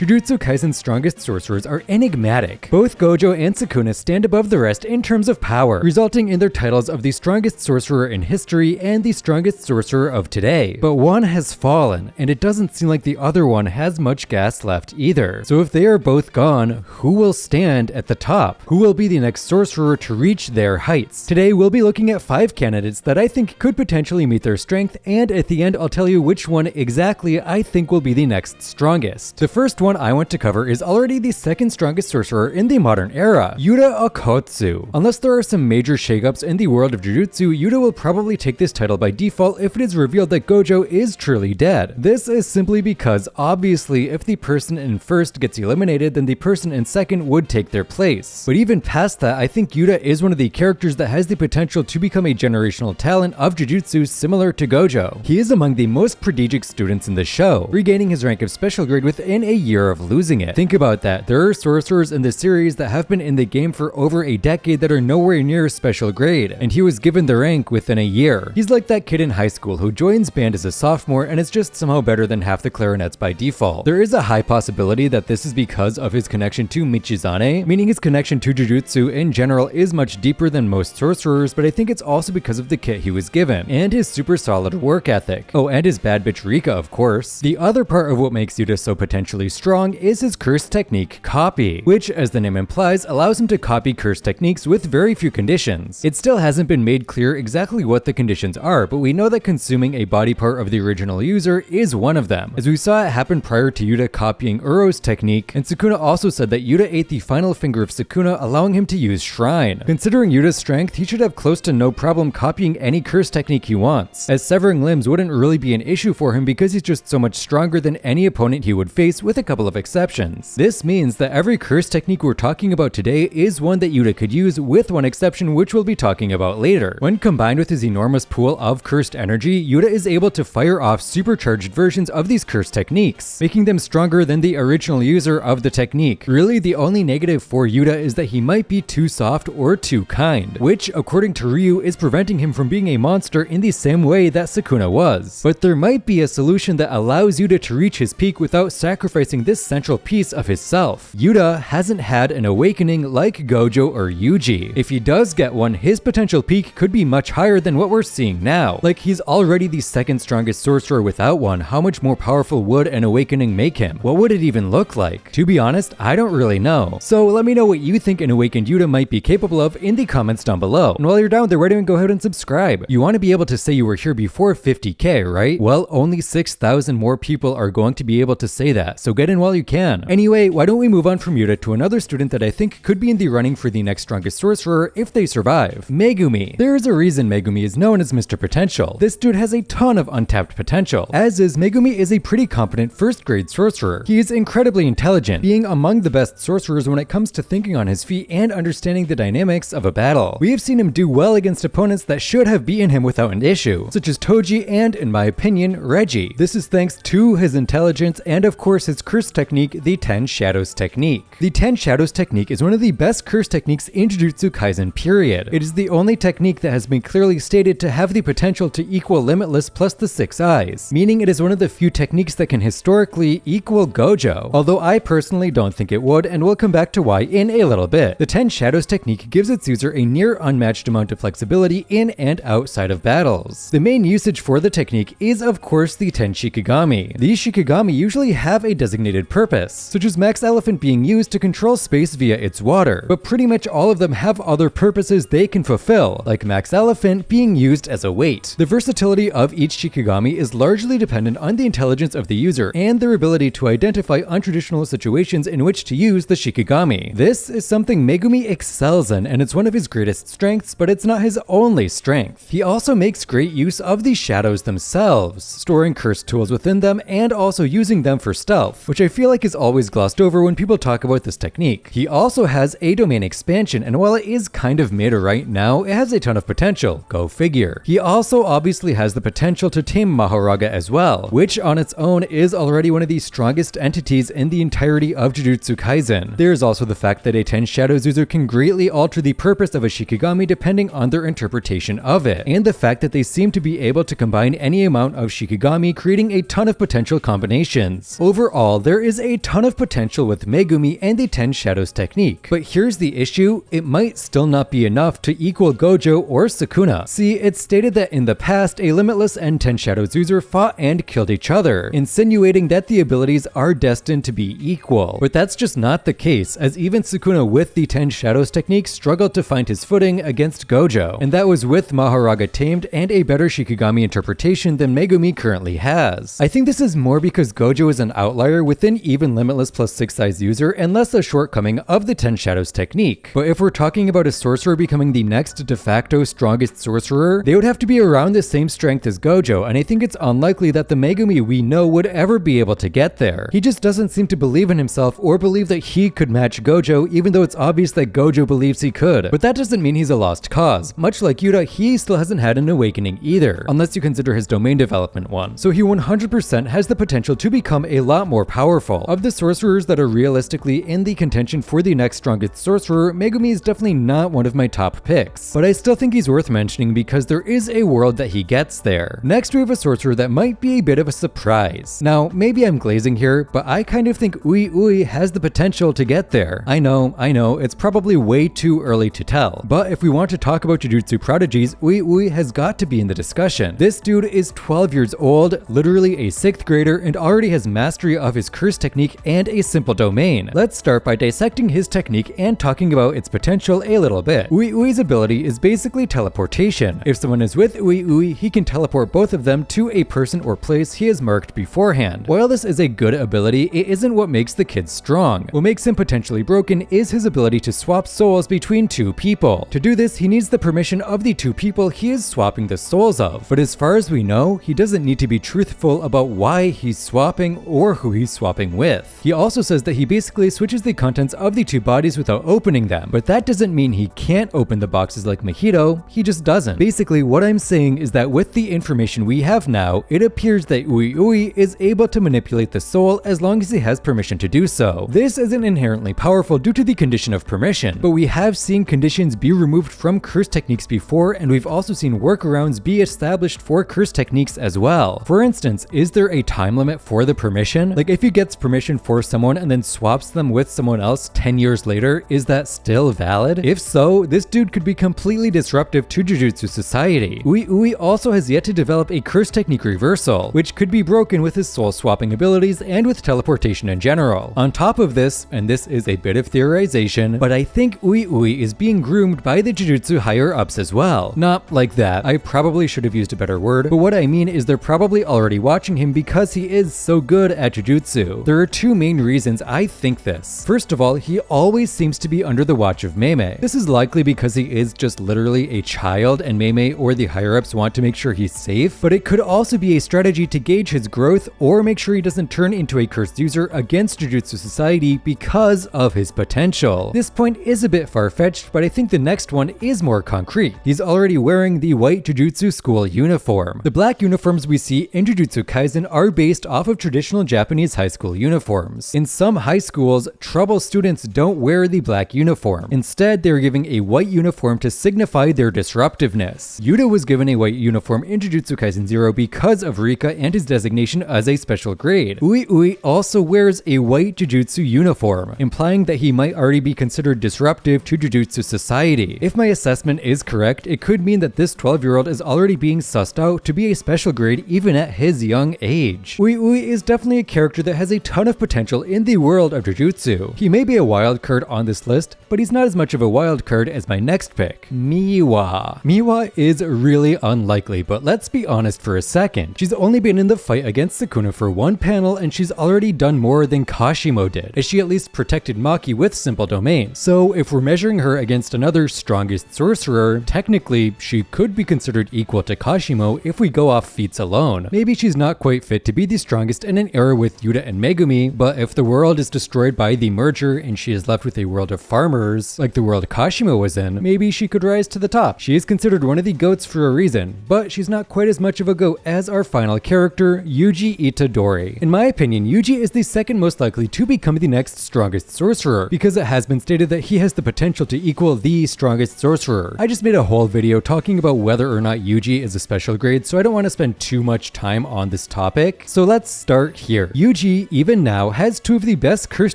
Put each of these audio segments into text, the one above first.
Jujutsu Kaisen's strongest sorcerers are enigmatic. Both Gojo and Sukuna stand above the rest in terms of power, resulting in their titles of the strongest sorcerer in history and the strongest sorcerer of today. But one has fallen, and it doesn't seem like the other one has much gas left either. So if they are both gone, who will stand at the top? Who will be the next sorcerer to reach their heights? Today we'll be looking at 5 candidates that I think could potentially meet their strength, and at the end I'll tell you which one exactly I think will be the next strongest. The first one I want to cover is already the second strongest sorcerer in the modern era, Yuta Okotsu. Unless there are some major shakeups in the world of Jujutsu, Yuta will probably take this title by default if it is revealed that Gojo is truly dead. This is simply because obviously if the person in first gets eliminated, then the person in second would take their place. But even past that, I think Yuta is one of the characters that has the potential to become a generational talent of Jujutsu similar to Gojo. He is among the most prodigious students in the show, regaining his rank of special grade within a year of losing it. Think about that. There are sorcerers in the series that have been in the game for over a decade that are nowhere near special grade, and he was given the rank within a year. He's like that kid in high school who joins band as a sophomore and is just somehow better than half the clarinets by default. There is a high possibility that this is because of his connection to Michizane, meaning his connection to Jujutsu in general is much deeper than most sorcerers, but I think it's also because of the kit he was given, and his super solid work ethic. Oh, and his bad bitch Rika, of course. The other part of what makes Yuta so potentially strong is his curse technique copy, which as the name implies allows him to copy curse techniques with very few conditions. It still hasn't been made clear exactly what the conditions are, but we know that consuming a body part of the original user is one of them, as we saw it happen prior to Yuta copying Uro's technique, and Sukuna also said that Yuta ate the final finger of Sukuna, allowing him to use Shrine. Considering Yuta's strength, he should have close to no problem copying any curse technique he wants, as severing limbs wouldn't really be an issue for him because he's just so much stronger than any opponent he would face, with a couple of exceptions. This means that every curse technique we're talking about today is one that Yuta could use, with one exception which we'll be talking about later. When combined with his enormous pool of cursed energy, Yuta is able to fire off supercharged versions of these curse techniques, making them stronger than the original user of the technique. Really, the only negative for Yuta is that he might be too soft or too kind, which according to Ryu is preventing him from being a monster in the same way that Sukuna was. But there might be a solution that allows Yuta to reach his peak without sacrificing this central piece of his self. Yuta hasn't had an awakening like Gojo or Yuji. If he does get one, his potential peak could be much higher than what we're seeing now. Like, he's already the second strongest sorcerer without one. How much more powerful would an awakening make him? What would it even look like? To be honest, I don't really know. So let me know what you think an awakened Yuta might be capable of in the comments down below. And while you're down there, right away, go ahead and subscribe. You want to be able to say you were here before 50k, right? Well, only 6,000 more people are going to be able to say that, so get in while you can. Anyway, why don't we move on from Yuta to another student that I think could be in the running for the next strongest sorcerer if they survive. Megumi. There is a reason Megumi is known as Mr. Potential. This dude has a ton of untapped potential. As is, Megumi is a pretty competent first grade sorcerer. He is incredibly intelligent, being among the best sorcerers when it comes to thinking on his feet and understanding the dynamics of a battle. We have seen him do well against opponents that should have beaten him without an issue, such as Toji and, in my opinion, Reggie. This is thanks to his intelligence and of course his curse technique, the 10 Shadows technique. The 10 Shadows technique is one of the best curse techniques in Jujutsu Kaisen, period. It is the only technique that has been clearly stated to have the potential to equal Limitless plus the 6 eyes, meaning it is one of the few techniques that can historically equal Gojo, although I personally don't think it would, and we'll come back to why in a little bit. The 10 Shadows technique gives its user a near unmatched amount of flexibility in and outside of battles. The main usage for the technique is of course the 10 Shikigami. These Shikigami usually have a designated purpose, such as Max Elephant being used to control space via its water, but pretty much all of them have other purposes they can fulfill, like Max Elephant being used as a weight. The versatility of each Shikigami is largely dependent on the intelligence of the user and their ability to identify untraditional situations in which to use the Shikigami. This is something Megumi excels in, and it's one of his greatest strengths, but it's not his only strength. He also makes great use of the shadows themselves, storing cursed tools within them and also using them for stealth, which I feel like is always glossed over when people talk about this technique. He also has a domain expansion, and while it is kind of mid right now, it has a ton of potential. Go figure. He also obviously has the potential to tame Mahoraga as well, which on its own is already one of the strongest entities in the entirety of Jujutsu Kaisen. There's also the fact that a 10 Shadows user can greatly alter the purpose of a Shikigami depending on their interpretation of it, and the fact that they seem to be able to combine any amount of Shikigami, creating a ton of potential combinations. Overall, there is a ton of potential with Megumi and the 10 Shadows technique, but here's the issue, it might still not be enough to equal Gojo or Sukuna. See, it's stated that in the past, a Limitless and 10 Shadows user fought and killed each other, insinuating that the abilities are destined to be equal. But that's just not the case, as even Sukuna with the 10 Shadows technique struggled to find his footing against Gojo, and that was with Mahoraga tamed and a better Shikigami interpretation than Megumi currently has. I think this is more because Gojo is an outlier within even Limitless plus 6 size user and less a shortcoming of the 10 Shadows technique. But if we're talking about a sorcerer becoming the next de facto strongest sorcerer, they would have to be around the same strength as Gojo, and I think it's unlikely that the Megumi we know would ever be able to get there. He just doesn't seem to believe in himself or believe that he could match Gojo, even though it's obvious that Gojo believes he could. But that doesn't mean he's a lost cause. Much like Yuta, he still hasn't had an awakening either, unless you consider his domain development one. So he 100% has the potential to become a lot more powerful. Of the sorcerers that are realistically in the contention for the next strongest sorcerer, Megumi is definitely not one of my top picks, but I still think he's worth mentioning because there is a world that he gets there. Next we have a sorcerer that might be a bit of a surprise. Now, maybe I'm glazing here, but I kind of think Ouii has the potential to get there. I know, it's probably way too early to tell, but if we want to talk about Jujutsu prodigies, Ouii has got to be in the discussion. This dude is 12 years old, literally a 6th grader, and already has mastery of his curse technique and a simple domain. Let's start by dissecting his technique and talking about its potential a little bit. Oui's ability is basically teleportation. If someone is with Ouii, he can teleport both of them to a person or place he has marked beforehand. While this is a good ability, it isn't what makes the kid strong. What makes him potentially broken is his ability to swap souls between two people. To do this, he needs the permission of the two people he is swapping the souls of. But as far as we know, he doesn't need to be truthful about why he's swapping or who he's swapping with. He also says that he basically switches the contents of the two bodies without opening them, but that doesn't mean he can't open the boxes like Mahito, he just doesn't. Basically, what I'm saying is that with the information we have now, it appears that Ouii is able to manipulate the soul as long as he has permission to do so. This isn't inherently powerful due to the condition of permission, but we have seen conditions be removed from curse techniques before, and we've also seen workarounds be established for curse techniques as well. For instance, is there a time limit for the permission? Like if he gets permission for someone and then swaps them with someone else 10 years later, is that still valid? If so, this dude could be completely disruptive to Jujutsu society. Ouii also has yet to develop a curse technique reversal, which could be broken with his soul swapping abilities and with teleportation in general. On top of this, and this is a bit of theorization, but I think Ouii is being groomed by the Jujutsu higher ups as well. Not like that, I probably should have used a better word, but what I mean is they're probably already watching him because he is so good at Jujutsu. There are two main reasons I think this. First of all, he always seems to be under the watch of Mei. This is likely because he is just literally a child and Mei or the higher ups want to make sure he's safe, but it could also be a strategy to gauge his growth or make sure he doesn't turn into a cursed user against Jujutsu society because of his potential. This point is a bit far-fetched, but I think the next one is more concrete. He's already wearing the white Jujutsu school uniform. The black uniforms we see in Jujutsu Kaisen are based off of traditional Japanese high school uniforms. In some high schools, trouble students don't wear the black uniform. Instead, they're giving a white uniform to signify their disruptiveness. Yuta was given a white uniform in Jujutsu Kaisen 0 because of Rika and his designation as a special grade. Ouii also wears a white Jujutsu uniform, implying that he might already be considered disruptive to Jujutsu society. If my assessment is correct, it could mean that this 12-year-old is already being sussed out to be a special grade even at his young age. Ouii is definitely a character that has a ton of potential in the world of Jujutsu. He may be a wild card on this list, but he's not as much of a wild card as my next pick, Miwa. Miwa is really unlikely, but let's be honest for a second. She's only been in the fight against Sukuna for one panel and she's already done more than Kashimo did, as she at least protected Maki with simple domain. So if we're measuring her against another strongest sorcerer, technically she could be considered equal to Kashimo if we go off feats alone. Maybe she's not quite fit to be the strongest in an era with Yuta and Megumi, but if the world is destroyed by the merger and she is left with a world of farmers, like the world Kashimo was in, maybe she could rise to the top. She is considered one of the goats for a reason, but she's not quite as much of a goat as our final character, Yuji Itadori. In my opinion, Yuji is the second most likely to become the next strongest sorcerer, because it has been stated that he has the potential to equal the strongest sorcerer. I just made a whole video talking about whether or not Yuji is a special grade, so I don't want to spend too much time on this topic. So let's start here. Yuji Yuji, even now, has two of the best curse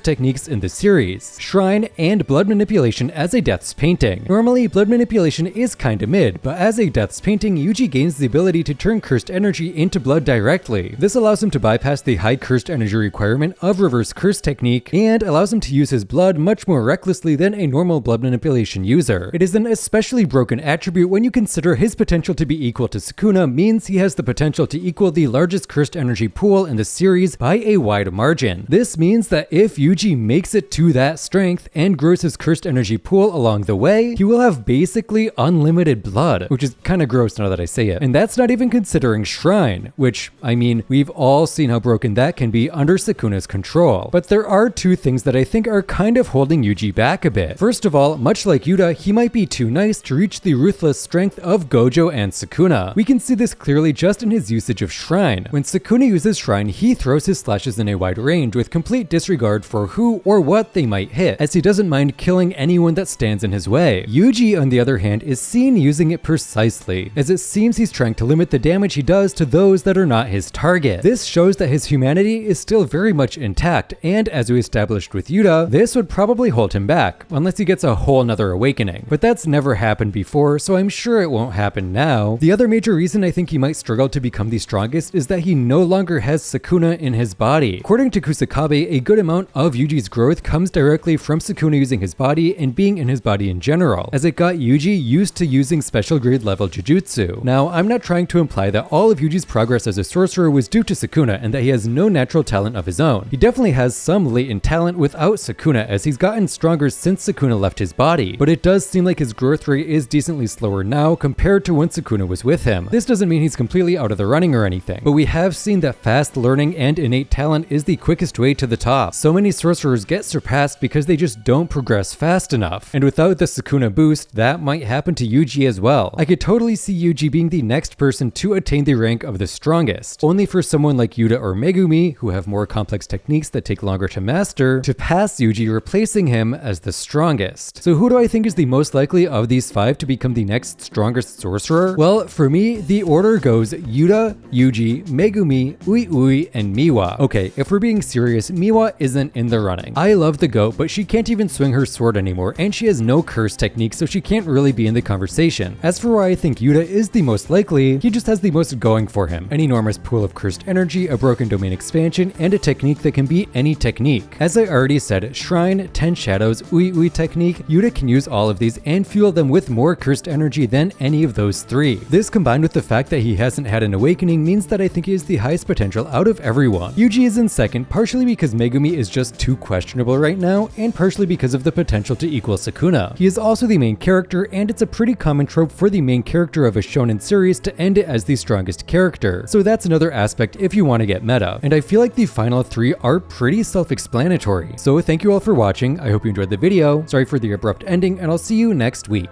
techniques in the series: Shrine and Blood Manipulation as a Death's Painting. Normally, Blood Manipulation is kinda mid, but as a Death's Painting, Yuji gains the ability to turn cursed energy into blood directly. This allows him to bypass the high cursed energy requirement of Reverse Curse technique, and allows him to use his blood much more recklessly than a normal Blood Manipulation user. It is an especially broken attribute when you consider his potential to be equal to Sukuna means he has the potential to equal the largest cursed energy pool in the series by a wide margin. This means that if Yuji makes it to that strength and grows his cursed energy pool along the way, he will have basically unlimited blood, which is kinda gross now that I say it. And that's not even considering Shrine, which, I mean, we've all seen how broken that can be under Sukuna's control. But there are two things that I think are kind of holding Yuji back a bit. First of all, much like Yuta, he might be too nice to reach the ruthless strength of Gojo and Sukuna. We can see this clearly just in his usage of Shrine. When Sukuna uses Shrine, he throws his slashes in a wide range with complete disregard for who or what they might hit, as he doesn't mind killing anyone that stands in his way. Yuji, on the other hand, is seen using it precisely, as it seems he's trying to limit the damage he does to those that are not his target. This shows that his humanity is still very much intact, and as we established with Yuta, this would probably hold him back, unless he gets a whole nother awakening. But that's never happened before, so I'm sure it won't happen now. The other major reason I think he might struggle to become the strongest is that he no longer has Sukuna in his body. According to Kusakabe, a good amount of Yuji's growth comes directly from Sukuna using his body and being in his body in general, as it got Yuji used to using special grade level jujutsu. Now, I'm not trying to imply that all of Yuji's progress as a sorcerer was due to Sukuna and that he has no natural talent of his own. He definitely has some latent talent without Sukuna, as he's gotten stronger since Sukuna left his body, but it does seem like his growth rate is decently slower now compared to when Sukuna was with him. This doesn't mean he's completely out of the running or anything, but we have seen that fast learning and innate talent is the quickest way to the top. So many sorcerers get surpassed because they just don't progress fast enough, and without the Sukuna boost, that might happen to Yuji as well. I could totally see Yuji being the next person to attain the rank of the strongest, only for someone like Yuta or Megumi, who have more complex techniques that take longer to master, to pass Yuji, replacing him as the strongest. So who do I think is the most likely of these five to become the next strongest sorcerer? Well, for me, the order goes Yuta, Yuji, Megumi, Ouii, and Miwa. Okay, if we're being serious, Miwa isn't in the running. I love the goat, but she can't even swing her sword anymore, and she has no curse technique, so she can't really be in the conversation. As for why I think Yuta is the most likely, he just has the most going for him: an enormous pool of cursed energy, a broken domain expansion, and a technique that can beat any technique. As I already said, Shrine, 10 Shadows, Ouii technique, Yuta can use all of these and fuel them with more cursed energy than any of those three. This combined with the fact that he hasn't had an awakening means that I think he has the highest potential out of everyone. Yuji is in second, partially because Megumi is just too questionable right now, and partially because of the potential to equal Sukuna. He is also the main character, and it's a pretty common trope for the main character of a shonen series to end it as the strongest character. So that's another aspect if you want to get meta. And I feel like the final three are pretty self-explanatory. So thank you all for watching. I hope you enjoyed the video. Sorry for the abrupt ending, and I'll see you next week.